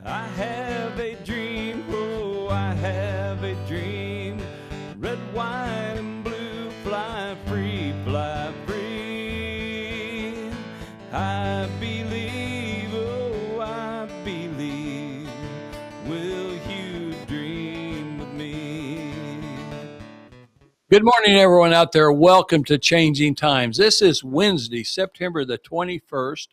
I have a dream, oh, I have a dream. Red, white, and blue, fly free, fly free. I believe, oh, I believe. Will you dream with me? Good morning, everyone out there. Welcome to Changing Times. This is Wednesday, September the 21st.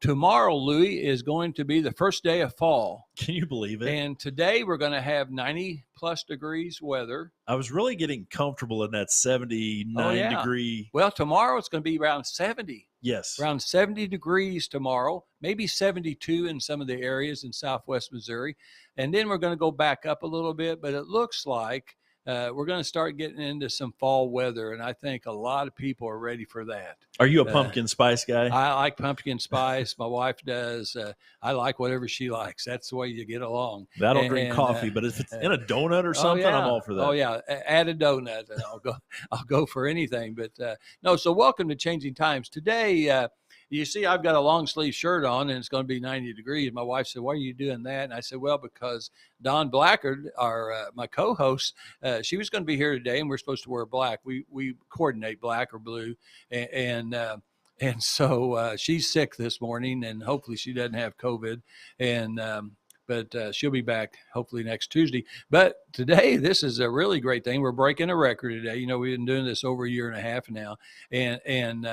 Tomorrow, Louie, is going to be the first day of fall. Can you believe it? And today we're going to have 90 plus degrees weather. I was really getting comfortable in that 79 degree. Well, tomorrow it's going to be around 70. Yes. Around 70 degrees tomorrow, maybe 72 in some of the areas in southwest Missouri. And then we're going to go back up a little bit, but it looks like we're going to start getting into some fall weather, and I think a lot of people are ready for that. Are you a pumpkin spice guy? I like pumpkin spice. My wife does. I like whatever she likes. That's the way you get along. I don't drink coffee, but if it's in a donut or something, I'm all for that. Oh yeah, add a donut, and I'll go for anything. But no, so welcome to Changing Times. Today, you see, I've got a long sleeve shirt on, and it's going to be 90 degrees. My wife said, "Why are you doing that?" And I said, "Well, because Don Blackard, my co-host, she was going to be here today, and we're supposed to wear black. We coordinate black or blue, and so she's sick this morning, and hopefully she doesn't have COVID, but she'll be back hopefully next Tuesday. But today, this is a really great thing. We're breaking a record today. You know, we've been doing this over a year and a half now, and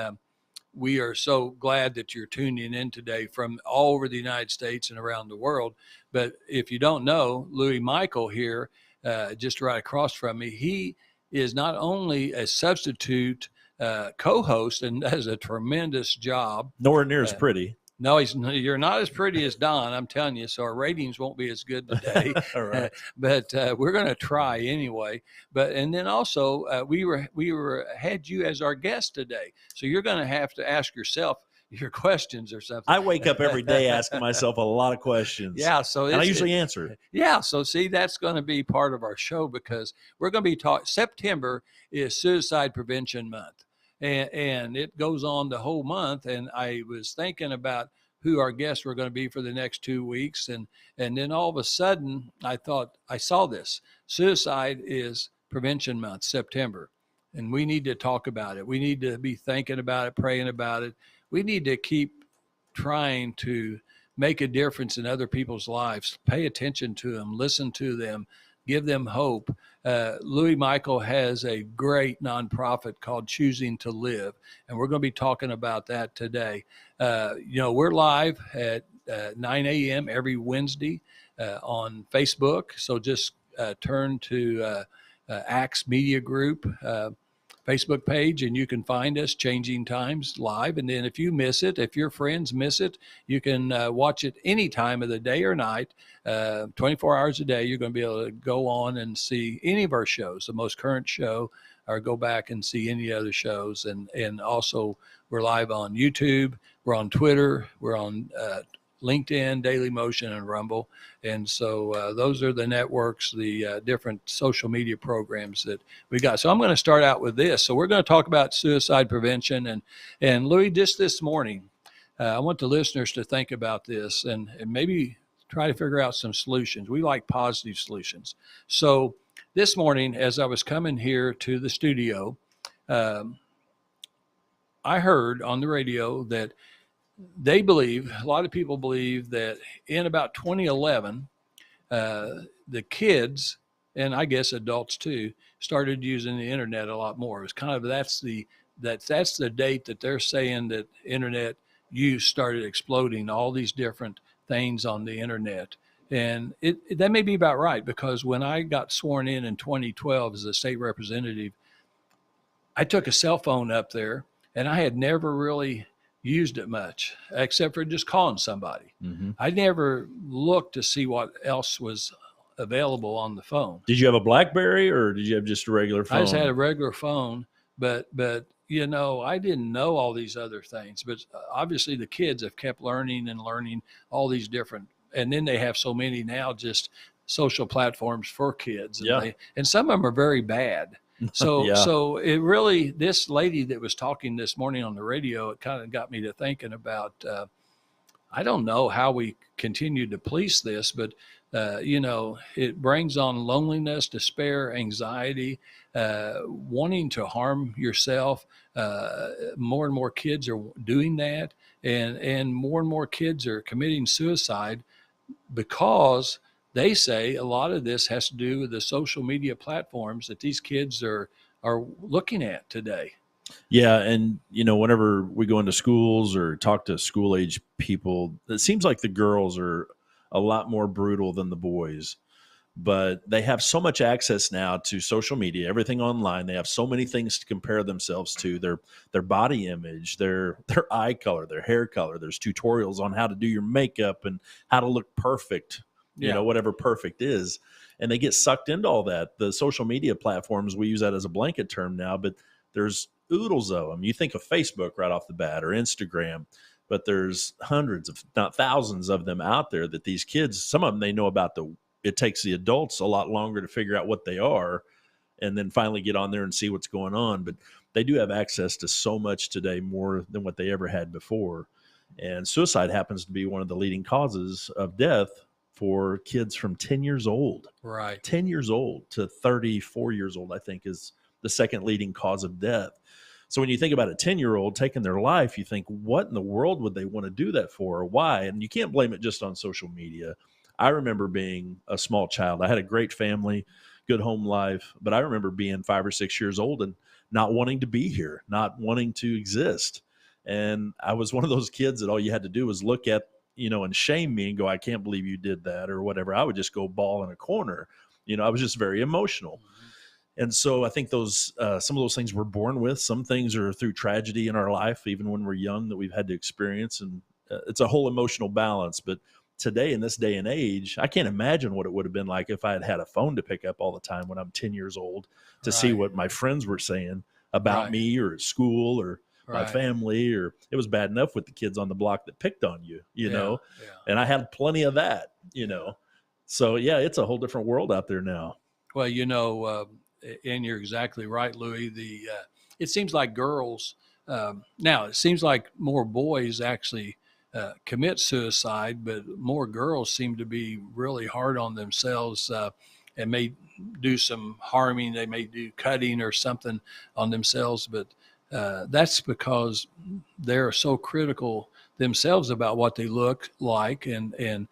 we are so glad that you're tuning in today from all over the United States and around the world. But if you don't know, Louie Michael here, just right across from me, he is not only a substitute co-host and does a tremendous job. Nowhere near as pretty. No, you're not as pretty as Don, I'm telling you. So our ratings won't be as good today. All right. But we're going to try anyway. And then also we had you as our guest today. So you're going to have to ask yourself your questions or something. I wake up every day asking myself a lot of questions. Yeah, so I usually answer it. Yeah, so see, that's going to be part of our show because we're going to be talking. September is Suicide Prevention Month. And it goes on the whole month. And I was thinking about who our guests were going to be for the next 2 weeks. And then all of a sudden, I thought, I saw this. Suicide is Prevention Month, September. And we need to talk about it. We need to be thinking about it, praying about it. We need to keep trying to make a difference in other people's lives. Pay attention to them, listen to them, give them hope. Louie Michael has a great nonprofit called Choosing to Live, and we're going to be talking about that today. We're live at 9 a.m. every Wednesday on Facebook, so just turn to Axe Media Group Facebook page, and you can find us, Changing Times Live. And then if you miss it, if your friends miss it, you can watch it any time of the day or night, 24 hours a day. You're going to be able to go on and see any of our shows, the most current show, or go back and see any other shows. And also, we're live on YouTube, we're on Twitter, we're on LinkedIn, Daily Motion, and Rumble. And so those are the networks, the different social media programs that we got. So I'm going to start out with this. So we're going to talk about suicide prevention. And Louie, just this morning, I want the listeners to think about this and maybe try to figure out some solutions. We like positive solutions. So this morning, as I was coming here to the studio, I heard on the radio that a lot of people believe that in about 2011, the kids, and I guess adults too, started using the internet a lot more. It was kind of, that's the date that they're saying that internet use started exploding, all these different things on the internet. And that may be about right, because when I got sworn in 2012 as a state representative, I took a cell phone up there, and I had never really used it much, except for just calling somebody. Mm-hmm. I never looked to see what else was available on the phone. Did you have a BlackBerry, or did you have just a regular phone? I just had a regular phone, but you know, I didn't know all these other things. But obviously the kids have kept learning all these different, and then they have so many now, just social platforms for kids. And, and some of them are very bad. So, so it really, this lady that was talking this morning on the radio, it kind of got me to thinking about, I don't know how we continue to police this, but it brings on loneliness, despair, anxiety, wanting to harm yourself. More and more kids are doing that, and more kids are committing suicide because they say a lot of this has to do with the social media platforms that these kids are looking at today. Yeah, and whenever we go into schools or talk to school age people, it seems like the girls are a lot more brutal than the boys. But they have so much access now to social media, everything online. They have so many things to compare themselves to, their body image, their eye color, their hair color. There's tutorials on how to do your makeup and how to look perfect, Yeah. whatever perfect is. And they get sucked into all that. The social media platforms, we use that as a blanket term now, but there's oodles of them. You think of Facebook right off the bat or Instagram, but there's hundreds, if not thousands of them out there that these kids, some of them they know about. It takes the adults a lot longer to figure out what they are and then finally get on there and see what's going on. But they do have access to so much today, more than what they ever had before. And suicide happens to be one of the leading causes of death for kids from 10 years old. Right. 10 years old to 34 years old, I think, is the second leading cause of death. So when you think about a 10-year-old taking their life, you think, what in the world would they want to do that for, or why? And you can't blame it just on social media. I remember being a small child. I had a great family, good home life, but I remember being 5 or 6 years old and not wanting to be here, not wanting to exist. And I was one of those kids that all you had to do was look at, and shame me and go, I can't believe you did that or whatever. I would just go bawl in a corner. I was just very emotional. And so I think those some of those things we're born with. Some things are through tragedy in our life, even when we're young, that we've had to experience. And it's a whole emotional balance. But today, in this day and age, I can't imagine what it would have been like if I had had a phone to pick up all the time when I'm 10 years old to see what my friends were saying about me or at school or my family. Or it was bad enough with the kids on the block that picked on you, know, and I had plenty of that, know. So, yeah, it's a whole different world out there now. Well, and you're exactly right, Louie. It seems like girls now. It seems like more boys actually commit suicide, but more girls seem to be really hard on themselves and may do some harming. They may do cutting or something on themselves, but that's because they're so critical themselves about what they look like and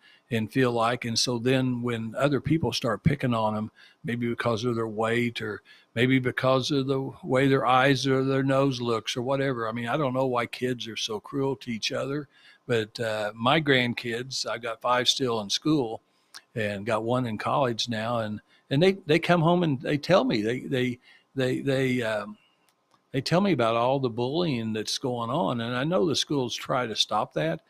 feel like. And so then when other people start picking on them, maybe because of their weight or maybe because of the way their eyes or their nose looks or whatever. I mean, I don't know why kids are so cruel to each other, but my grandkids, I got 5 still in school and got 1 in college now. And they come home and they tell me, they tell me about all the bullying that's going on. And I know the schools try to stop that,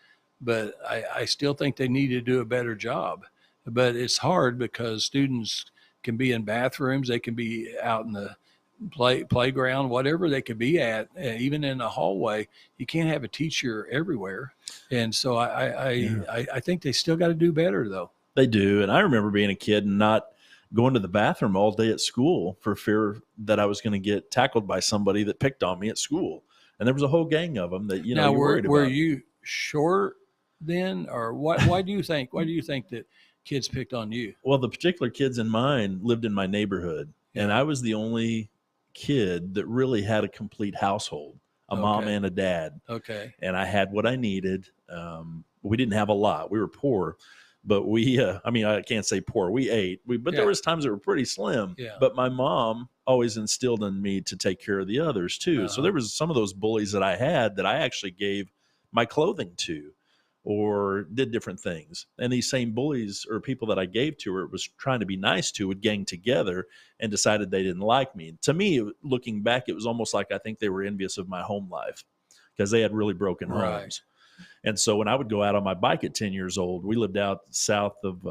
but I still think they need to do a better job. But it's hard because students can be in bathrooms, they can be out in the playground, whatever they could be at, even in a hallway. You can't have a teacher everywhere. And so I think they still got to do better, though. They do. And I remember being a kid and not going to the bathroom all day at school for fear that I was going to get tackled by somebody that picked on me at school. And there was a whole gang of them that, now, you're worried about. Were you short then, or why do you think that kids picked on you? Well, the particular kids in mine lived in my neighborhood, and I was the only kid that really had a complete household, a mom and a dad. Okay. And I had what I needed. We didn't have a lot. We were poor. But I can't say poor. We ate. But there was times that were pretty slim. Yeah. But my mom always instilled in me to take care of the others too. So there was some of those bullies that I had that I actually gave my clothing to or did different things. And these same bullies or people that I gave to or was trying to be nice to would gang together and decided they didn't like me. To me, looking back, it was almost like I think they were envious of my home life because they had really broken homes. And so when I would go out on my bike at 10 years old, we lived out south of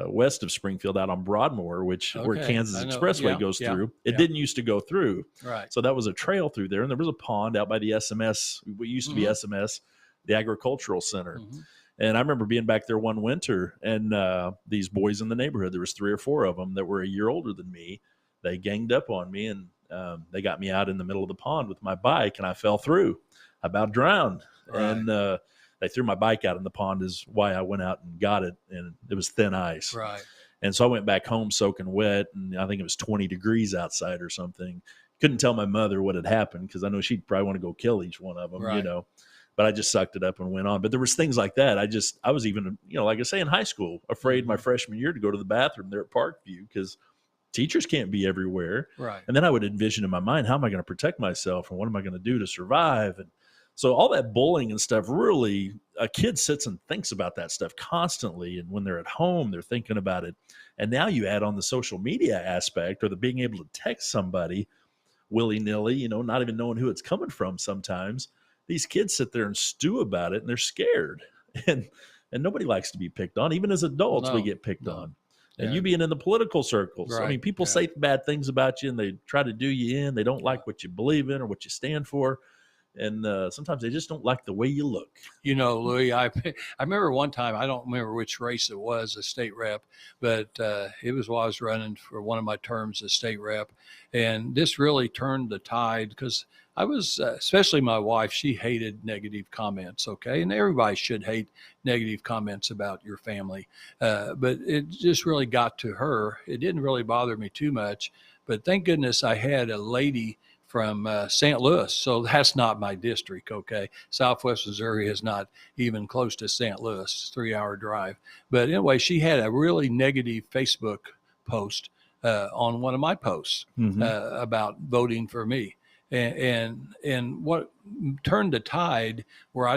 west of Springfield out on Broadmoor, where Kansas Expressway goes through. It didn't used to go through. Right. So that was a trail through there. And there was a pond out by the SMS, what used to be SMS, the Agricultural Center. And I remember being back there one winter and these boys in the neighborhood, there was 3 or 4 of them that were a year older than me. They ganged up on me and they got me out in the middle of the pond with my bike and I fell through. I about drowned. Right. And they threw my bike out in the pond is why I went out and got it. And it was thin ice. Right. And so I went back home soaking wet, and I think it was 20 degrees outside or something. Couldn't tell my mother what had happened because I know she'd probably want to go kill each one of them, Right. But I just sucked it up and went on. But there was things like that. I was even, like I say, in high school, afraid my freshman year to go to the bathroom there at Parkview because teachers can't be everywhere. Right. And then I would envision in my mind, how am I going to protect myself and what am I going to do to survive? And so all that bullying and stuff, really, a kid sits and thinks about that stuff constantly. And when they're at home, they're thinking about it. And now you add on the social media aspect or the being able to text somebody willy-nilly, not even knowing who it's coming from sometimes. These kids sit there and stew about it and they're scared. And nobody likes to be picked on. Even as adults, we get picked on. And you being in the political circles. Right. I mean, people say bad things about you and they try to do you in. They don't like what you believe in or what you stand for. And sometimes they just don't like the way you look. Louie, I remember one time, I don't remember which race it was, a state rep, but it was while I was running for one of my terms as state rep. And this really turned the tide because I was, especially my wife, she hated negative comments, okay? And everybody should hate negative comments about your family. But it just really got to her. It didn't really bother me too much. But thank goodness I had a lady from St. Louis. So that's not my district, okay? Southwest Missouri is not even close to St. Louis, 3-hour drive. But anyway, she had a really negative Facebook post on one of my posts about voting for me. And what turned the tide where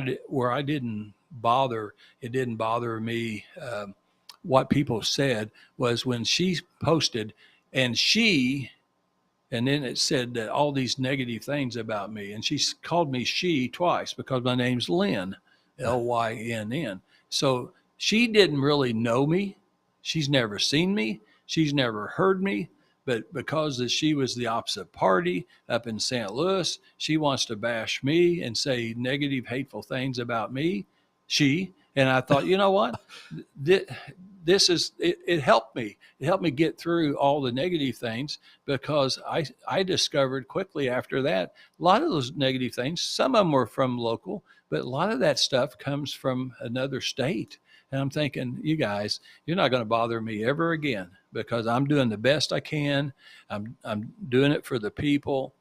I didn't bother, it didn't bother me what people said was when she posted and then it said that all these negative things about me. And she called me she twice because my name's Lynn, Lynn. So she didn't really know me. She's never seen me. She's never heard me. But because she was the opposite party up in St. Louis, she wants to bash me and say negative, hateful things about me. And I thought, you know what? It helped me. It helped me get through all the negative things because I discovered quickly after that, a lot of those negative things, some of them were from local, but a lot of that stuff comes from another state. And I'm thinking, you guys, you're not going to bother me ever again because I'm doing the best I can. I'm doing it for the people.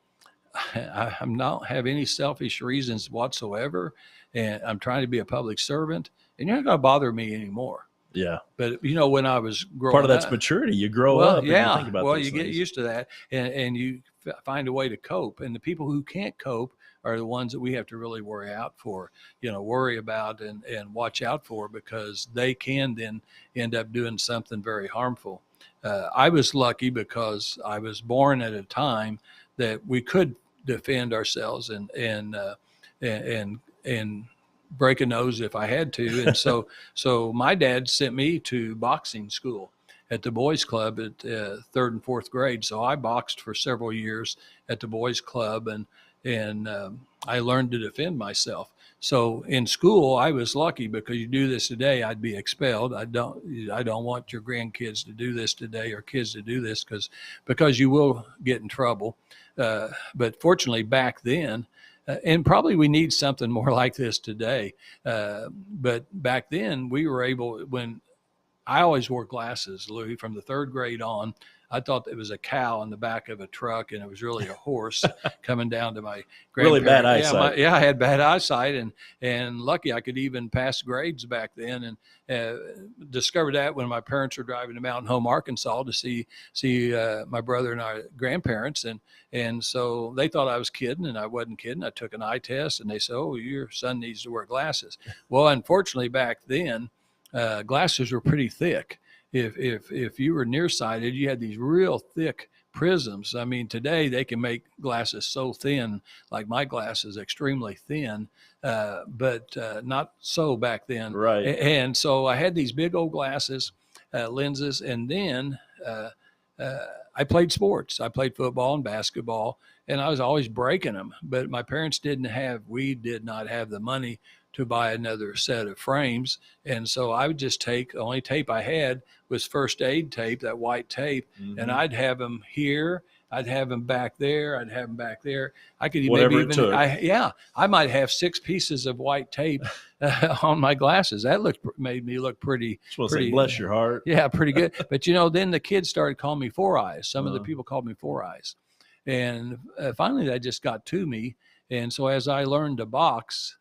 I'm not have any selfish reasons whatsoever. And I'm trying to be a public servant and you're not going to bother me anymore. Yeah. But when I was growing part of that's up, maturity. You grow up and you think about those you things. get used to that and you find a way to cope. And the people who can't cope are the ones that we have to really worry about and watch out for because they can then end up doing something very harmful. I was lucky because I was born at a time that we could defend ourselves and break a nose if I had to. And so my dad sent me to boxing school at the boys club at 3rd and 4th grade. So I boxed for several years at the boys club and I learned to defend myself. So in school, I was lucky because you do this today, I'd be expelled. I don't want your grandkids to do this today or kids to do this because you will get in trouble. But fortunately back then, and probably we need something more like this today. But back then we were able, when I always wore glasses, Louie, from the 3rd grade on. I thought it was a cow in the back of a truck, and it was really a horse coming down to my grandparents. Really bad eyesight. I had bad eyesight, and lucky I could even pass grades back then. And discovered that when my parents were driving to Mountain Home, Arkansas, to see my brother and our grandparents, and so they thought I was kidding, and I wasn't kidding. I took an eye test, and they said, "Oh, your son needs to wear glasses." Well, unfortunately, back then, glasses were pretty thick. If you were nearsighted, you had these real thick prisms. I mean, today they can make glasses so thin, like my glasses, extremely thin, but not so back then. Right. And so I had these big old glasses, lenses, and then I played sports. I played football and basketball, and I was always breaking them. But my parents we did not have the money to buy another set of frames. And so I would just take, the only tape I had was first aid tape, that white tape, and I'd have them here I'd have them back there. I'd have them back there. I could maybe Whatever it even, took. I might have 6 pieces of white tape on my glasses. That made me look Just want to say, pretty, bless your heart. yeah, pretty good. But then the kids started calling me Four Eyes. Some of the Uh, people called me Four Eyes, and finally that just got to me. And so as I learned to box,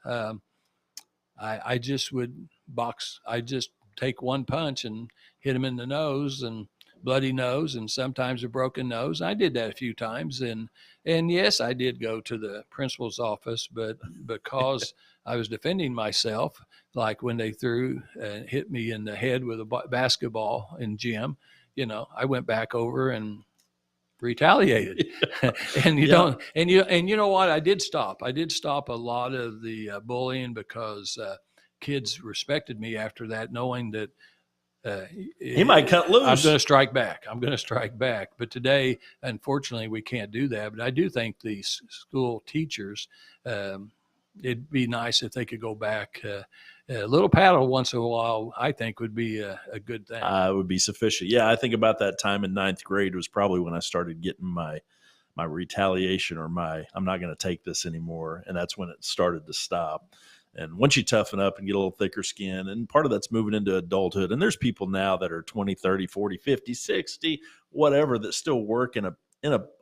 I just would box. I just take one punch and hit him in the nose and bloody nose and sometimes a broken nose. I did that a few times, and yes, I did go to the principal's office, but because I was defending myself, like when they threw and hit me in the head with a basketball in gym, I went back over and retaliated. And you Yeah. don't, and you know what, I did stop a lot of the bullying, because kids respected me after that, knowing that He might cut I'm loose. going to strike back. But today, unfortunately, we can't do that. But I do think the school teachers, it'd be nice if they could go back. A little paddle once in a while, I think, would be a good thing. Would be sufficient. Yeah, I think about that time in 9th grade was probably when I started getting my retaliation, or I'm not going to take this anymore. And that's when it started to stop. And once you toughen up and get a little thicker skin, and part of that's moving into adulthood. And there's people now that are 20, 30, 40, 50, 60, whatever, that still work in a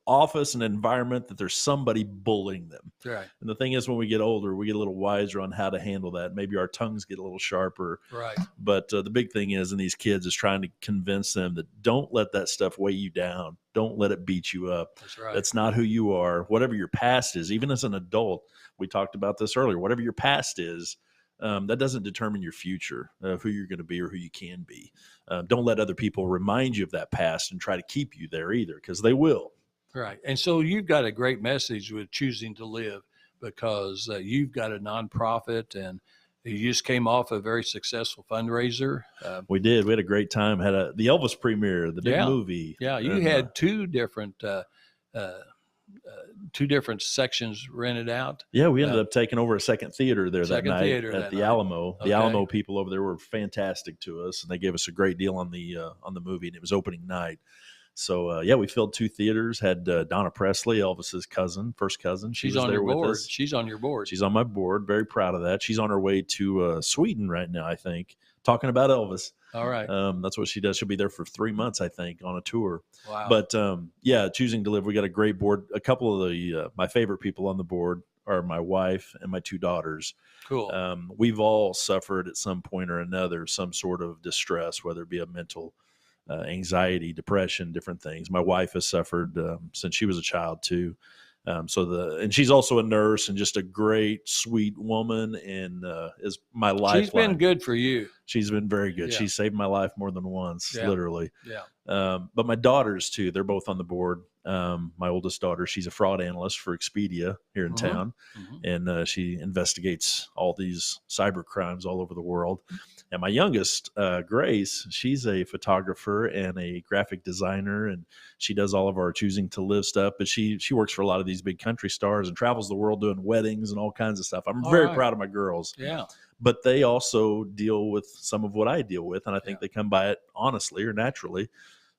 office and environment that there's somebody bullying them. Right. And the thing is, when we get older, we get a little wiser on how to handle that. Maybe our tongues get a little sharper. Right. But the big thing is, in these kids, is trying to convince them that don't let that stuff weigh you down. Don't let it beat you up. That's right. That's not who you are. Whatever your past is, even as an adult, we talked about this earlier, whatever your past is, that doesn't determine your future of who you're going to be or who you can be. Don't let other people remind you of that past and try to keep you there either, because they will. Right. And so you've got a great message with Choosing to Live, because you've got a nonprofit, and you just came off a very successful fundraiser. We did. We had a great time. Had the Elvis premiere, the big movie. Yeah. You had two different sections rented out. Yeah, we ended up taking over a second theater there that night at the Alamo. Okay. The Alamo people over there were fantastic to us, and they gave us a great deal on the movie, and it was opening night. So yeah, we filled 2 theaters. Had Donna Presley, Elvis's cousin, first cousin. She's on there your with board. us. She's on your board. She's on my board. Very proud of that. She's on her way to Sweden right now, I think, talking about Elvis. All right. That's what she does. She'll be there for 3 months, I think, on a tour. Wow. But yeah, Choosing to Live, we got a great board. A couple of the my favorite people on the board are my wife and my 2 daughters. Cool. We've all suffered at some point or another some sort of distress, whether it be a mental anxiety, depression, different things. My wife has suffered since she was a child too. And she's also a nurse and just a great, sweet woman, and is my lifeline. She's been good for you. She's been very good. Yeah. She saved my life more than once, literally. Yeah. But my daughters too, they're both on the board. My oldest daughter, she's a fraud analyst for Expedia here in town, and she investigates all these cyber crimes all over the world. And my youngest, Grace, she's a photographer and a graphic designer, and she does all of our Choosing to Live stuff. But she works for a lot of these big country stars and travels the world doing weddings and all kinds of stuff. I'm very proud of my girls. Yeah. But they also deal with some of what I deal with, and I think they come by it honestly or naturally.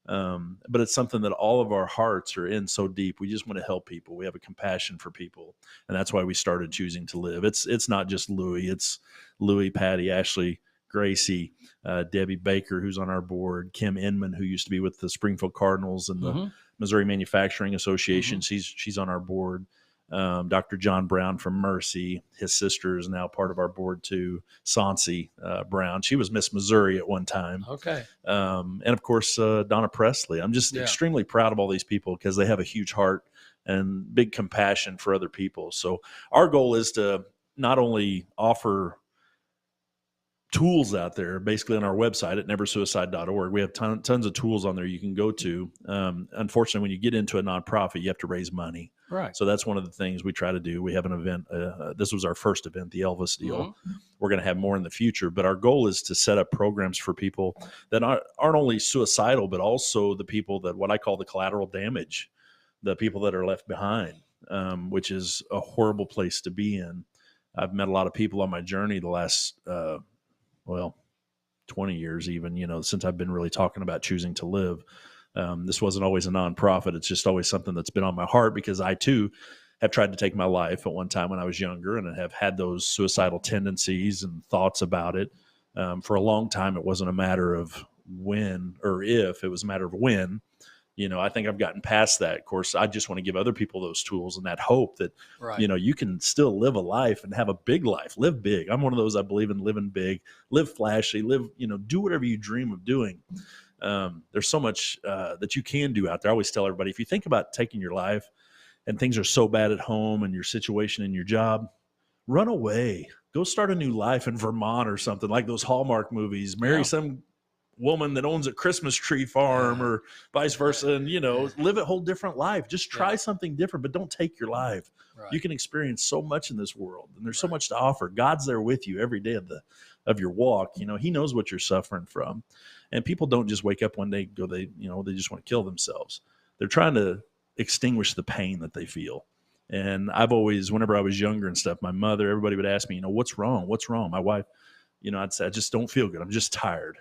But it's something that all of our hearts are in so deep. We just want to help people. We have a compassion for people, and that's why we started Choosing to Live. It's not just Louie. It's Louie, Patty, Ashley, Gracie, Debbie Baker, who's on our board, Kim Inman, who used to be with the Springfield Cardinals and the Missouri Manufacturing Association. She's on our board. Dr. John Brown from Mercy, his sister is now part of our board too. Sansi Brown, she was Miss Missouri at one time. Okay. And of course, Donna Presley. I'm just extremely proud of all these people because they have a huge heart and big compassion for other people. So our goal is to not only offer tools out there, basically on our website at neversuicide.org. We have tons of tools on there you can go to. Unfortunately, when you get into a nonprofit, you have to raise money. Right. So that's one of the things we try to do. We have an event. This was our first event, the Elvis deal. We're going to have more in the future, but our goal is to set up programs for people that aren't only suicidal, but also the people that what I call the collateral damage, the people that are left behind, which is a horrible place to be in. I've met a lot of people on my journey the last 20 years even, since I've been really talking about Choosing to Live. This wasn't always a nonprofit. It's just always something that's been on my heart because I too have tried to take my life at one time when I was younger and have had those suicidal tendencies and thoughts about it. For a long time, it wasn't a matter of when or if, it was a matter of when. I think I've gotten past that. Of course, I just want to give other people those tools and that hope that, Right. you can still live a life and have a big life, live big. I'm one of those, I believe in living big, live flashy, live, do whatever you dream of doing. There's so much that you can do out there. I always tell everybody, if you think about taking your life and things are so bad at home and your situation and your job, run away, go start a new life in Vermont or something like those Hallmark movies, marry some woman that owns a Christmas tree farm or vice versa. And, live a whole different life. Just try something different, but don't take your life. Right. You can experience so much in this world and there's so much to offer. God's there with you every day of your walk. He knows what you're suffering from. And people don't just wake up one day and go, they just want to kill themselves. They're trying to extinguish the pain that they feel. And I've always, whenever I was younger and stuff, my mother, everybody would ask me, what's wrong? What's wrong? My wife, I'd say, I just don't feel good. I'm just tired.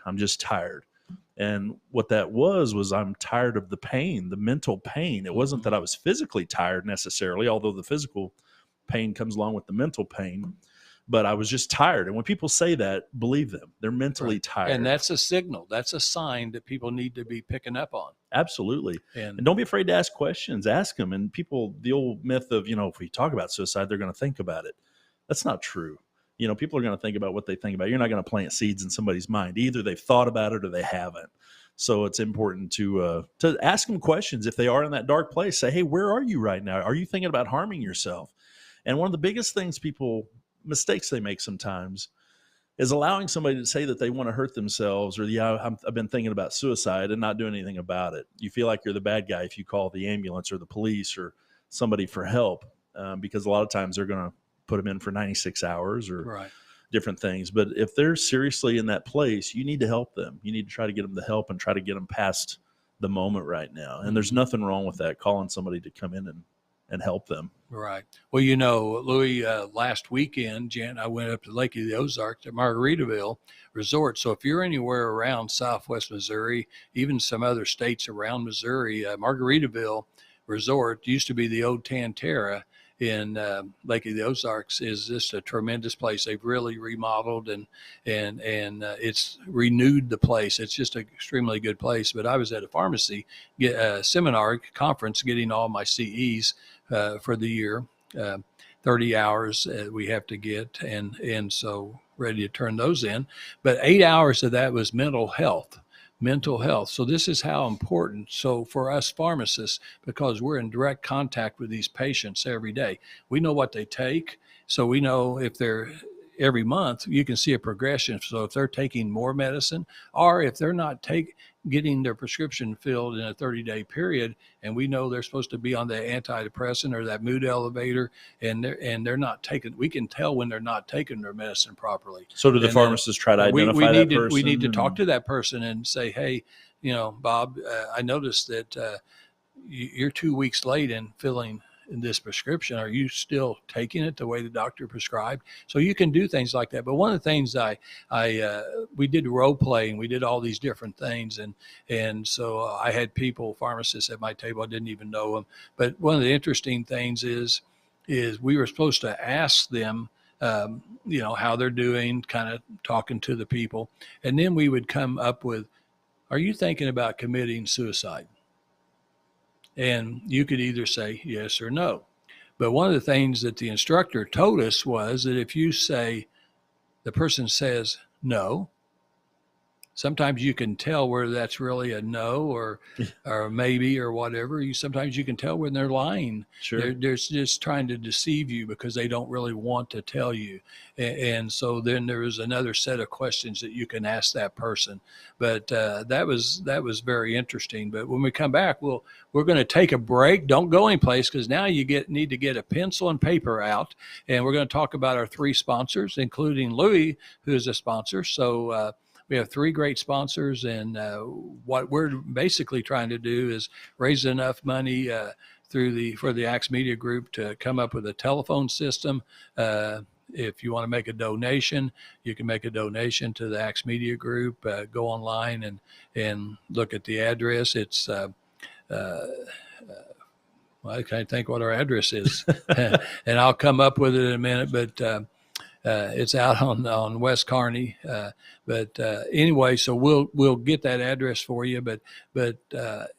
And what that was I'm tired of the pain, the mental pain. It wasn't that I was physically tired necessarily, although the physical pain comes along with the mental pain, but I was just tired. And when people say that, believe them. They're mentally tired. And that's a signal. That's a sign that people need to be picking up on. Absolutely. And don't be afraid to ask questions. Ask them. And people, the old myth of, if we talk about suicide, they're going to think about it. That's not true. People are going to think about what they think about. You're not going to plant seeds in somebody's mind. Either they've thought about it or they haven't. So it's important to ask them questions. If they are in that dark place, say, hey, where are you right now? Are you thinking about harming yourself? And one of the biggest things mistakes they make sometimes is allowing somebody to say that they want to hurt themselves or, I've been thinking about suicide and not doing anything about it. You feel like you're the bad guy if you call the ambulance or the police or somebody for help because a lot of times they're going to put them in for 96 hours or different things. But if they're seriously in that place, you need to help them. You need to try to get them the help and try to get them past the moment right now. And there's nothing wrong with that, calling somebody to come in and help them. Right. Well, Louie, last weekend, Jan and I went up to Lake of the Ozarks at Margaritaville Resort. So if you're anywhere around Southwest Missouri, even some other states around Missouri, Margaritaville Resort used to be the old Tantera in Lake of the Ozarks is just a tremendous place. They've really remodeled and it's renewed the place. It's just an extremely good place. But I was at a pharmacy seminar conference getting all my CEs for the year, 30 hours we have to get, and so ready to turn those in. But 8 hours of that was mental health. So this is how important. So for us pharmacists, because we're in direct contact with these patients every day, we know what they take. So we know if they're every month, you can see a progression. So if they're taking more medicine or if they're not getting their prescription filled in a 30-day period, and we know they're supposed to be on the antidepressant or that mood elevator, and they're not taking, we can tell when they're not taking their medicine properly. So do the pharmacists try to identify that person? We need to talk to that person and say, hey, Bob, I noticed that you're 2 weeks late in filling in this prescription. Are you still taking it the way the doctor prescribed? So you can do things like that. But one of the things we did role playing, we did all these different things. And so I had pharmacists at my table. I didn't even know them. But one of the interesting things is we were supposed to ask them, how they're doing, kind of talking to the people. And then we would come up with, are you thinking about committing suicide? And you could either say yes or no. But one of the things that the instructor told us was that if the person says no, sometimes you can tell whether that's really a no or maybe or whatever. Sometimes you can tell when they're lying. Sure. They're just trying to deceive you because they don't really want to tell you. And so then there is another set of questions that you can ask that person. But that was very interesting. But when we come back, we're going to take a break. Don't go anyplace, because now you need to get a pencil and paper out. And we're going to talk about our 3 sponsors, including Louie, who is a sponsor. So we have 3 great sponsors, and what we're basically trying to do is raise enough money for the Axe Media Group to come up with a telephone system if you want to make a donation, you can make a donation to the Acts Media Group. Go online and look at the address. It's well, I can't think what our address is, and I'll come up with it in a minute. But it's out on West Kearney. But anyway, so we'll get that address for you. But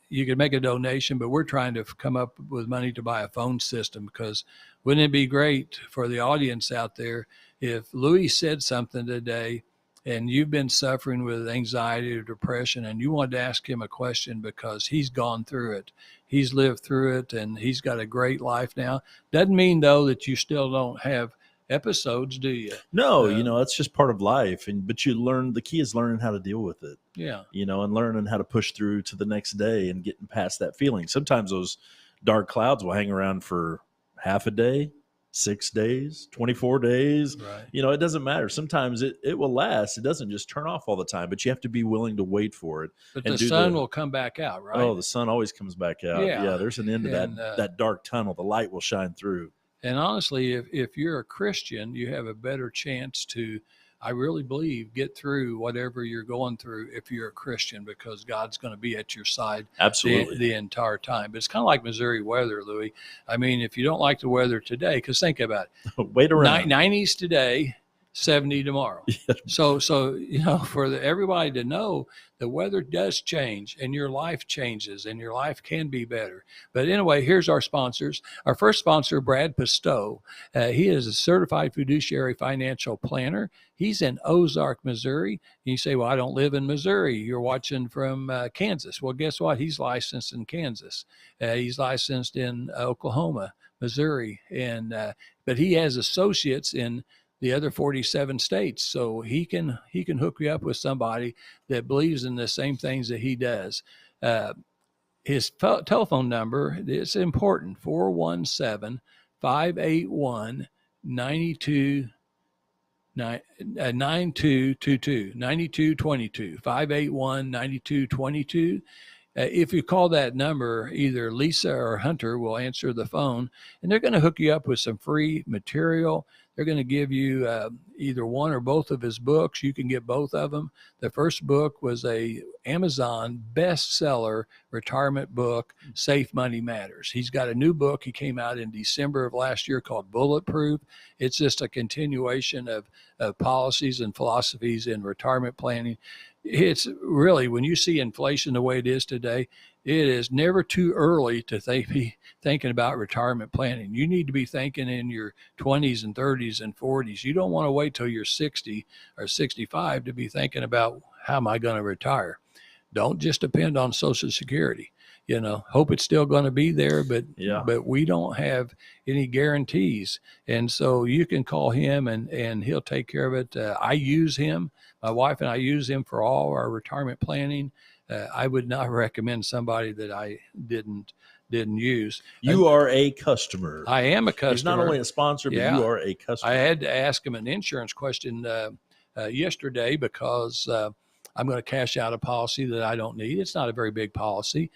you can make a donation. But we're trying to come up with money to buy a phone system, because wouldn't it be great for the audience out there if Louie said something today and you've been suffering with anxiety or depression and you wanted to ask him a question because he's gone through it. He's lived through it and he's got a great life now. Doesn't mean, though, that you still don't have episodes, do you? No, that's just part of life. But the key is learning how to deal with it. Yeah. And learning how to push through to the next day and getting past that feeling. Sometimes those dark clouds will hang around for half a day, 6 days, 24 days. Right. It doesn't matter. Sometimes it will last. It doesn't just turn off all the time, but you have to be willing to wait for it. But the sun will come back out, right? Oh, the sun always comes back out. Yeah, there's an end to that dark tunnel. The light will shine through. And honestly, if you're a Christian, you have a better chance to, I really believe, get through whatever you're going through if you're a Christian, because God's going to be at your side absolutely the entire time. But it's kind of like Missouri weather, Louie. I mean, if you don't like the weather today, because think about it. Wait around. 90s today, 70 tomorrow. Yeah. So for everybody to know, the weather does change and your life changes and your life can be better. But anyway, here's our sponsors. Our first sponsor, Brad Pistow. He is a certified fiduciary financial planner. He's in Ozark, Missouri. And you say, well, I don't live in Missouri. You're watching from Kansas. Well, guess what? He's licensed in Kansas. He's licensed in Oklahoma, Missouri. But he has associates in the other 47 states. So he can hook you up with somebody that believes in the same things that he does. His telephone number is important, 417-581-9222, 9222, 581-9222. If you call that number, either Lisa or Hunter will answer the phone, and they're going to hook you up with some free material. They're going to give you either one or both of his books. You can get both of them. The first book was a Amazon bestseller retirement book, Safe Money Matters. He's got a new book. He came out in December of last year called Bulletproof. It's just a continuation of policies and philosophies in retirement planning. It's really, when you see inflation the way it is today, it is never too early to be thinking about retirement planning. You need to be thinking in your 20s and 30s and 40s. You don't want to wait till you're 60 or 65 to be thinking about, how am I going to retire? Don't just depend on Social Security. Hope it's still going to be there, but we don't have any guarantees. And so you can call him and he'll take care of it. I use him. My wife and I use him for all our retirement planning. I would not recommend somebody that I didn't use. You are a customer. I am a customer. He's not only a sponsor, but you are a customer. I had to ask him an insurance question yesterday because I'm going to cash out a policy that I don't need. It's not a very big policy,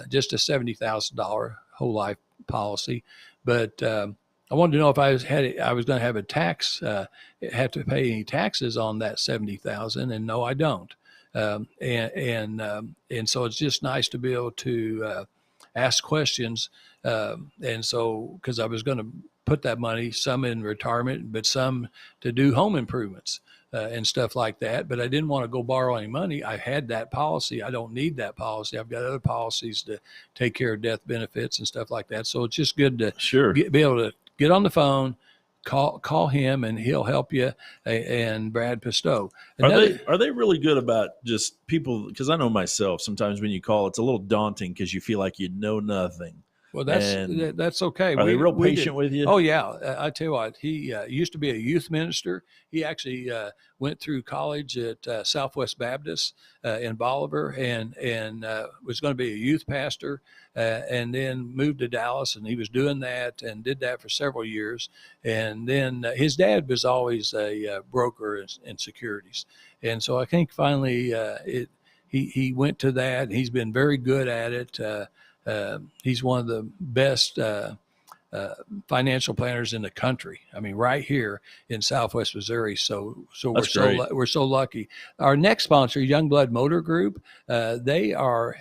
just a $70,000 whole life policy. But I wanted to know if I was going to have a tax, have to pay any taxes on that $70,000, and no, I don't. And so it's just nice to be able to ask questions. And so, because I was going to put that money, some in retirement, but some to do home improvements and stuff like that. But I didn't want to go borrow any money. I had that policy. I don't need that policy. I've got other policies to take care of death benefits and stuff like that. So it's just good to be able to get on the phone, call him, and he'll help you. And Brad Pistow. Are they really good about just people? Because I know myself, sometimes when you call, it's a little daunting because you feel like you know nothing. Well, that's okay. Are they real patient with you? Oh, yeah. I tell you what, he used to be a youth minister. He actually went through college at Southwest Baptist in Bolivar and was going to be a youth pastor and then moved to Dallas, and he was doing that and did that for several years. And then his dad was always a broker in securities. And so I think finally he went to that. He's been very good at it. He's one of the best financial planners in the country. I mean, right here in Southwest Missouri. So That's great. we're so lucky. Our next sponsor, Youngblood Motor Group, they are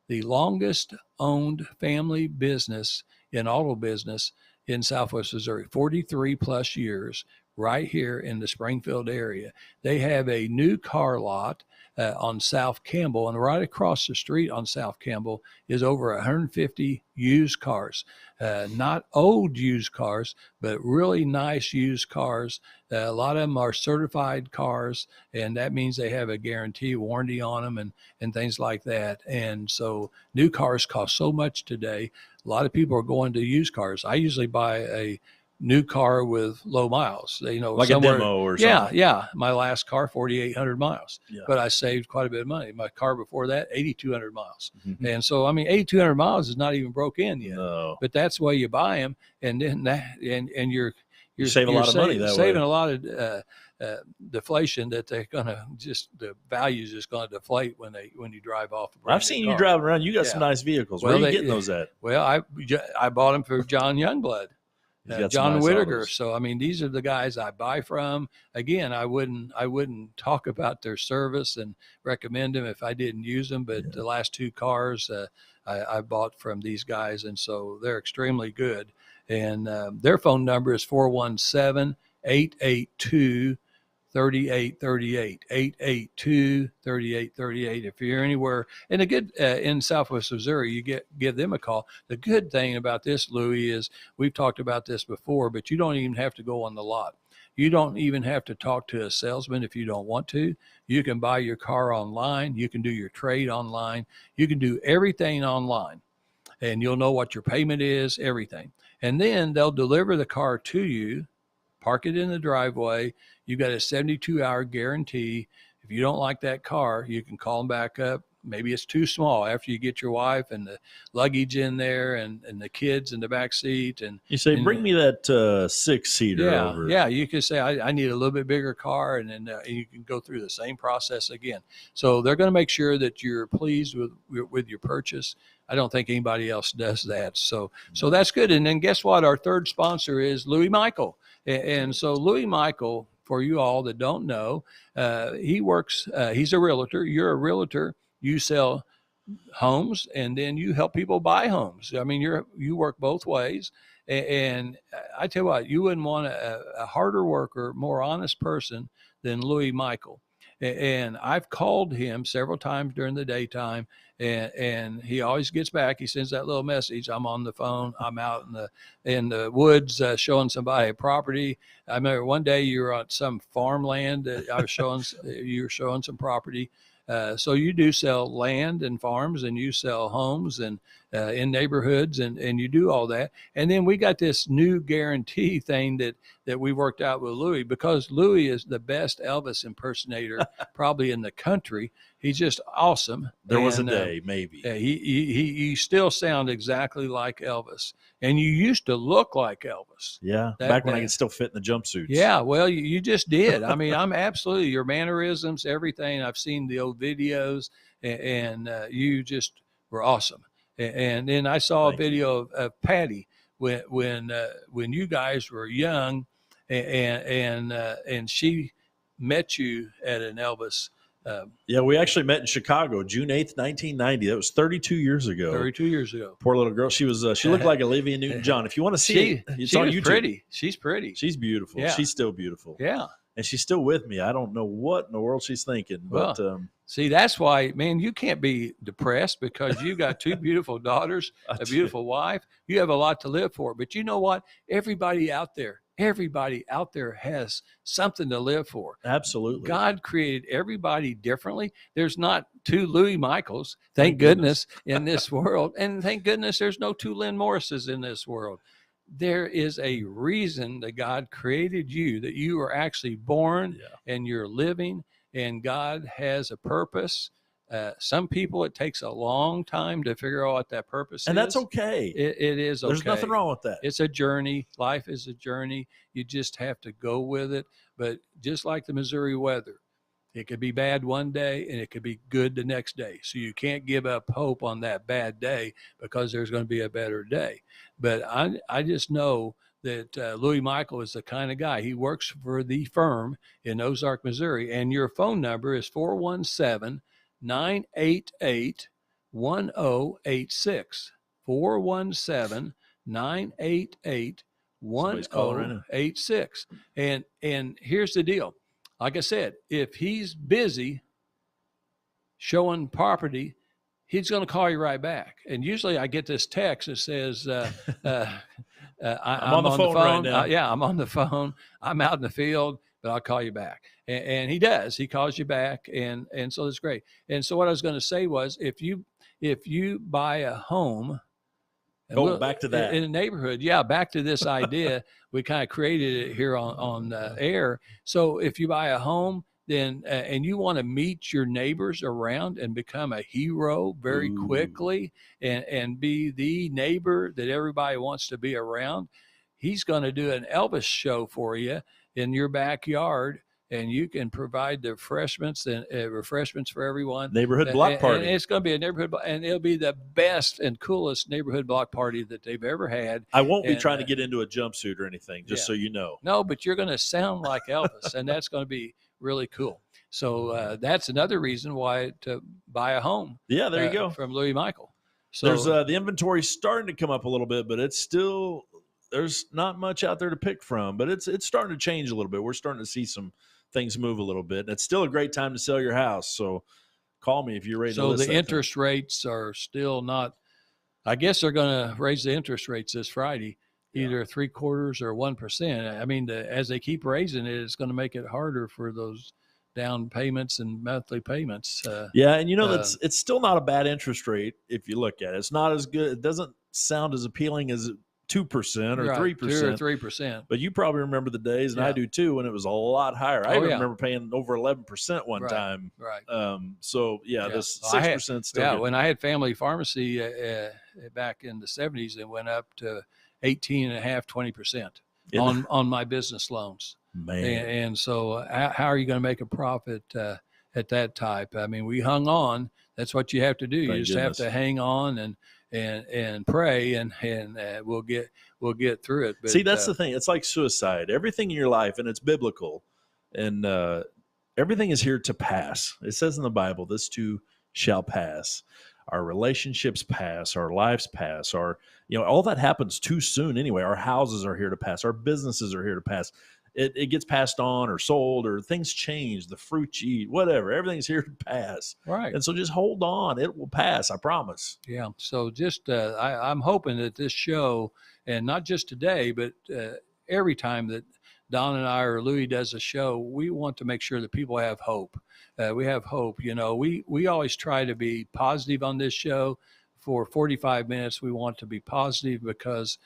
the longest owned family business in auto business in Southwest Missouri, 43 plus years, right here in the Springfield area. They have a new car lot on South Campbell, and right across the street on South Campbell is over 150 used cars. Not old used cars, but really nice used cars. A lot of them are certified cars, and that means they have a guarantee warranty on them and things like that. And so new cars cost so much today. A lot of people are going to used cars. I usually buy a new car with low miles, Like somewhere. a demo or Yeah, something. yeah. My last car, 4,800 miles, Yeah. but I saved quite a bit of money. My car before that, 8,200 miles. Mhm. And so, I mean, 8,200 miles is not even broke in yet, No. but that's why you buy them. And then and you're save a lot of money that saving way. a lot of deflation that they're gonna the value is just gonna deflate when you drive off. I've seen you driving around. You got some Yeah. nice vehicles. Well, Where are you getting those at? Well, I bought them for John Youngblood. He's got some John nice Whittaker. autos. So I mean, these are the guys I buy from. Again, I wouldn't talk about their service and recommend them if I didn't use them. But the last two cars I bought from these guys, and so they're extremely good. And their phone number is 417-882 3838 882 3838. If you're anywhere and a good in Southwest Missouri, you give them a call. The good thing about this, Louie, is we've talked about this before, but you don't even have to go on the lot. You don't even have to talk to a salesman if you don't want to. You can buy your car online. You can do your trade online. You can do everything online, and you'll know what your payment is, everything. And then they'll deliver the car to you, park it in the driveway. You've got a 72-hour guarantee. If you don't like that car, you can call them back up. Maybe it's too small after you get your wife and the luggage in there and the kids in the back seat. And you say, bring me that 6-seater over. Yeah, you can say, I need a little bit bigger car, and then you can go through the same process again. So they're going to make sure that you're pleased with your purchase. I don't think anybody else does that. So that's good. And then guess what? Our third sponsor is Louie Michael. And so Louie Michael, for you all that don't know, he works, he's a realtor. You're a realtor. You sell homes and then you help people buy homes. I mean, you work both ways. And I tell you what, you wouldn't want a harder worker, more honest person than Louie Michael. And I've called him several times during the daytime, and he always gets back. He sends that little message. I'm on the phone. I'm out in the woods showing somebody a property. I remember one day you were on some farmland. I was showing you were showing some property. So you do sell land and farms, and you sell homes and in neighborhoods, and you do all that. And then we got this new guarantee thing that we worked out with Louie, because Louie is the best Elvis impersonator probably in the country. He's just awesome. There was a day, maybe. He still sound exactly like Elvis, and you used to look like Elvis. Yeah, back when I could still fit in the jumpsuits. Yeah, well, you just did. I mean, I'm absolutely, your mannerisms, everything. I've seen the old videos, and you just were awesome. And then I saw a video of Patty when you guys were young, and she met you at an Elvis. Yeah, we actually met in Chicago, June 8th, 1990. That was 32 years ago. 32 years ago. Poor little girl. She was. She looked like Olivia Newton-John. If you want to see it, it's on YouTube. Pretty. She's pretty. She's beautiful. Yeah. She's still beautiful. Yeah. And she's still with me. I don't know what in the world she's thinking. But see, that's why, man, you can't be depressed, because you got two beautiful daughters, a beautiful wife. You have a lot to live for. But you know what? Everybody out there has something to live for. Absolutely. God created everybody differently. There's not two Louie Michaels, thank goodness, in this world. And thank goodness there's no two Lynn Morrises in this world. There is a reason that God created you, that you are actually born and you're living, and God has a purpose. Some people, it takes a long time to figure out what that purpose is. And that's okay. It is okay. There's nothing wrong with that. It's a journey. Life is a journey. You just have to go with it. But just like the Missouri weather, It could be bad one day and it could be good the next day. So you can't give up hope on that bad day because there's going to be a better day. But I just know that Louie Michael is the kind of guy. He works for the firm in Ozark, Missouri. And your phone number is 417-988-1086. 417-988 Somebody's calling right now. 1086. And here's the deal. Like I said, if he's busy showing property, he's going to call you right back. And usually I get this text that says, I'm on the phone right now. Yeah, I'm on the phone. I'm out in the field, but I'll call you back. And he does. He calls you back, and so it's great. And so what I was going to say was, if you buy a home, Back to that in a neighborhood, back to this idea. We kind of created it here on air. So if you buy a home, then and you want to meet your neighbors around and become a hero very quickly, and be the neighbor that everybody wants to be around, he's going to do an Elvis show for you in your backyard. And you can provide the refreshments for everyone. Neighborhood block party. And it's going to be a neighborhood, and it'll be the best and coolest neighborhood block party that they've ever had. I won't be trying to get into a jumpsuit or anything, just so you know. No, but you're going to sound like Elvis, and that's going to be really cool. So that's another reason why to buy a home. Yeah, there you go. From Louie Michael. So there's the inventory starting to come up a little bit, but it's still, there's not much out there to pick from, but it's starting to change a little bit. We're starting to see some things move a little bit, and it's still a great time to sell your house. So call me if you're ready to list. So the interest rates are still not, I guess they're going to raise the interest rates this Friday, either 3/4 or 1%. I mean, as they keep raising it, it's going to make it harder for those down payments and monthly payments. And it's still not a bad interest rate if you look at it. It's not as good. It doesn't sound as appealing as 2% or 3%. 2 or 3%. But you probably remember the days, and I do too, when it was a lot higher. I remember paying over 11% one time. Right. This 6% still. Yeah, when I had family pharmacy back in the 70s, it went up to 18.5%, 20% on my business loans. Man. And so how are you going to make a profit at that type? I mean, we hung on. That's what you have to do. You just have to hang on and pray, and we'll get through it. But, see, that's the thing. It's like suicide. Everything in your life, and it's biblical, and everything is here to pass. It says in the Bible, this too shall pass. Our relationships pass, our lives pass, all that happens too soon anyway. Our houses are here to pass. Our businesses are here to pass. It gets passed on or sold, or things change, the fruit you eat, whatever. Everything's here to pass. Right. And so just hold on. It will pass. I promise. Yeah. So just I'm hoping that this show, and not just today, but every time that Don and I or Louie does a show, we want to make sure that people have hope. We have hope. We always try to be positive on this show. For 45 minutes, we want to be positive because,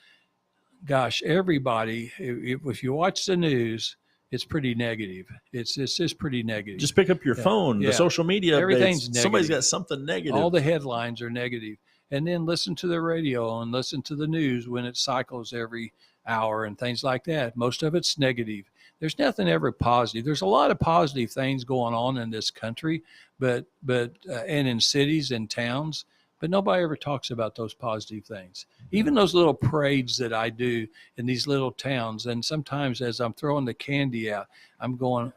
gosh, everybody, if you watch the news, it's pretty negative. It's just pretty negative. Just pick up your phone, the social media. Everything's negative. Somebody's got something negative. All the headlines are negative. And then listen to the radio and listen to the news when it cycles every hour and things like that. Most of it's negative. There's nothing ever positive. There's a lot of positive things going on in this country, but and in cities and towns, but nobody ever talks about those positive things. Even those little parades that I do in these little towns, and sometimes as I'm throwing the candy out, I'm going,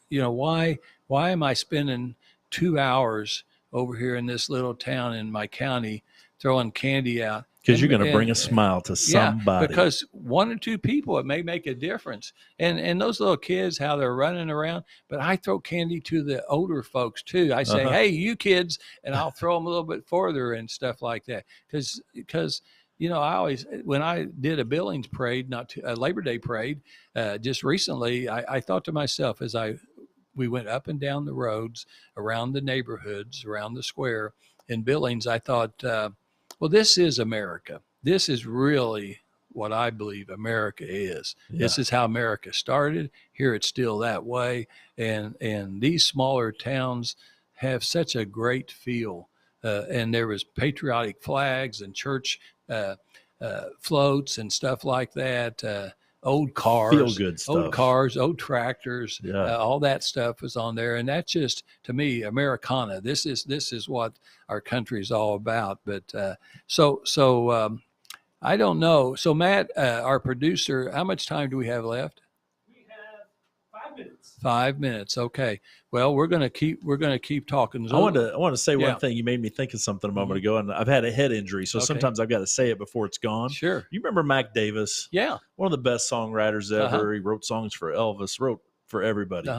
why am I spending 2 hours over here in this little town in my county throwing candy out? Because you're going to bring a smile to somebody. Yeah, because 1 or 2 people, it may make a difference. And those little kids, how they're running around. But I throw candy to the older folks too. I say, hey, you kids, and I'll throw them a little bit further and stuff like that. Because I always, when I did a Billings parade, a Labor Day parade, just recently, I thought to myself as we went up and down the roads, around the neighborhoods, around the square in Billings, I thought, well, this is America. This is really what I believe America is. Yeah. This is how America started. Here it's still that way. And these smaller towns have such a great feel. And there was patriotic flags and church floats and stuff like that. old cars, Feel good stuff. old tractors, Yeah. all that stuff was on there. And that's just, to me, Americana. This is what our country is all about. But I don't know. So Matt, our producer, how much time do we have left? We have 5 minutes. 5 minutes. Okay. Well, we're gonna keep talking. I want to say Yeah. one thing. You made me think of something a moment ago, and I've had a head injury, so Okay. sometimes I've got to say it before it's gone. Sure. You remember Mac Davis? Yeah. One of the best songwriters ever. He wrote songs for Elvis, wrote for everybody.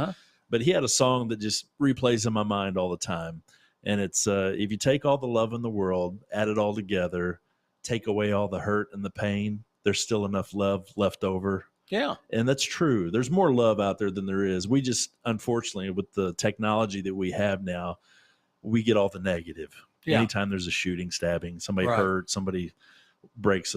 But he had a song that just replays in my mind all the time, and it's if you take all the love in the world, add it all together, take away all the hurt and the pain, there's still enough love left over. Yeah. And that's true. There's more love out there than there is. We just, unfortunately, with the technology that we have now, we get all the negative. Yeah. Anytime there's a shooting, stabbing, somebody Right. hurt, somebody breaks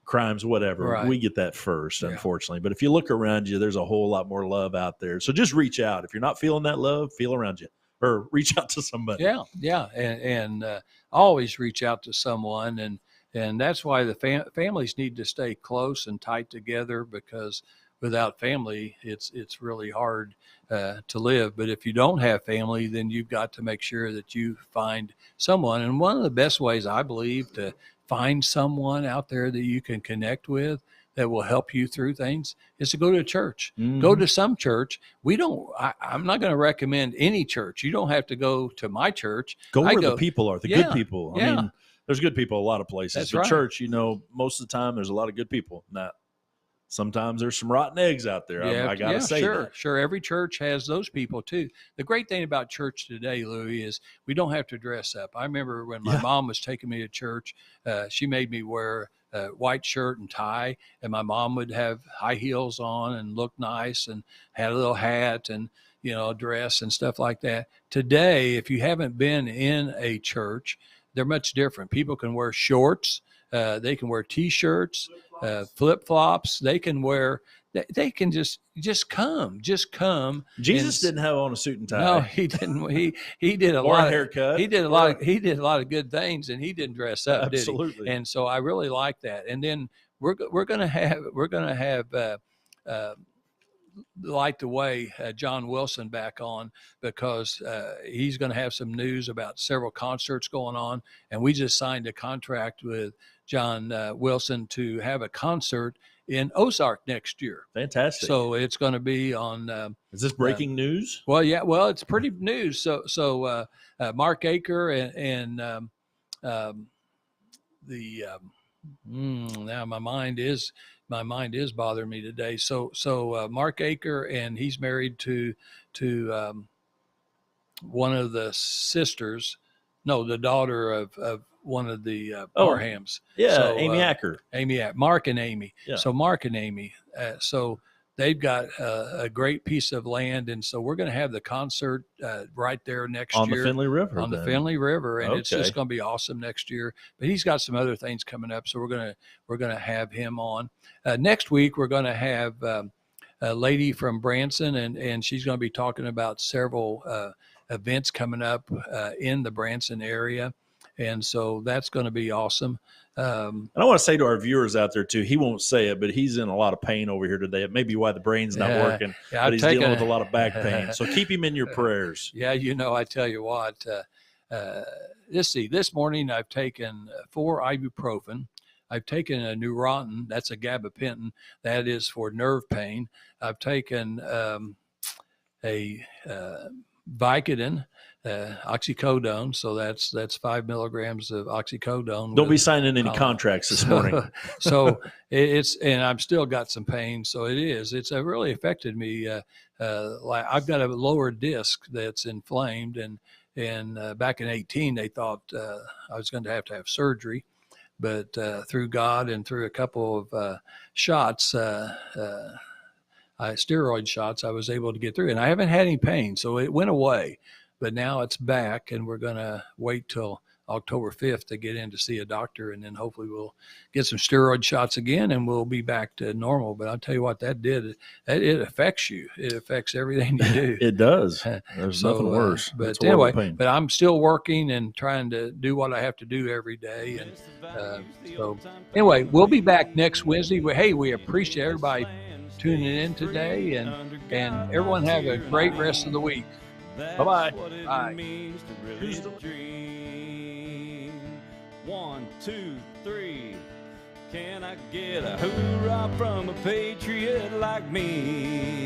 crimes, whatever, Right. we get that first, Yeah. unfortunately. But if you look around you, there's a whole lot more love out there. So just reach out. If you're not feeling that love, feel around you or reach out to somebody. Yeah. Yeah. And always reach out to someone. And that's why the families need to stay close and tight together, because without family, it's really hard to live. But if you don't have family, then you've got to make sure that you find someone. And one of the best ways, I believe, to find someone out there that you can connect with that will help you through things is to go to church. Mhm. Go to some church. I'm not going to recommend any church. You don't have to go to my church. Go where the people are, the Yeah, good people. I yeah. mean, there's good people a lot of places. That's but right. church, most of the time there's a lot of good people. Now, sometimes there's some rotten eggs out there. I got to say sure, that. Sure. Every church has those people too. The great thing about church today, Louie, is we don't have to dress up. I remember when my mom was taking me to church, she made me wear a white shirt and tie, and my mom would have high heels on and look nice and had a little hat and, dress and stuff like that. Today, if you haven't been in a church, they're much different. People can wear shorts. They can wear T-shirts, flip-flops. They can wear. They can just come. Jesus didn't have on a suit and tie. No, he didn't. He did a Or lot. a haircut. He did a lot. He did a lot of good things, and he didn't dress up. Absolutely. Did he? And so I really like that. And then we're gonna have Light the Way, John Wilson back on, because he's going to have some news about several concerts going on. And we just signed a contract with John Wilson to have a concert in Ozark next year. Fantastic. So it's going to be on. Is this breaking news? Well, yeah. Well, it's pretty news. So Mark Aker and now my mind is bothering me today. So Mark Aker, and he's married to one of the sisters, no, the daughter of one of the Parhams. Yeah, so, Amy Acker. Mark and Amy. Yeah. So Mark and Amy. So they've got a great piece of land, and so we're going to have the concert right there next year on the Finley River. The Finley River, and it's Okay. just going to be awesome next year. But he's got some other things coming up, so we're gonna have him on next week. We're going to have a lady from Branson, and she's going to be talking about several events coming up in the Branson area, and so that's going to be awesome. And I want to say to our viewers out there too, he won't say it, but he's in a lot of pain over here today. It may be why the brain's not working, but he's dealing with a lot of back pain. So keep him in your prayers. Yeah, I tell you what, let's see, this morning I've taken 4 ibuprofen. I've taken a Neurontin, that's a gabapentin, that is for nerve pain. I've taken a Vicodin, oxycodone, so that's 5 milligrams of oxycodone. Don't be signing any contracts this morning. So and I've still got some pain. So it's really affected me. Like I've got a lower disc that's inflamed, and back in 2018 they thought I was going to have surgery, but through God and through a couple of shots, steroid shots, I was able to get through, and I haven't had any pain, so it went away. But now it's back, and we're going to wait till October 5th to get in to see a doctor, and then hopefully we'll get some steroid shots again, and we'll be back to normal. But I'll tell you what, it affects you. It affects everything you do. It does. There's nothing worse. But It's horrible anyway, pain. but I'm still working and trying to do what I have to do every day. And so anyway, we'll be back next Wednesday. Hey, we appreciate everybody tuning in today, and everyone have a great rest of the week. Bye-bye. Bye. 1, 2, 3. Can I get a hoorah from a patriot like me?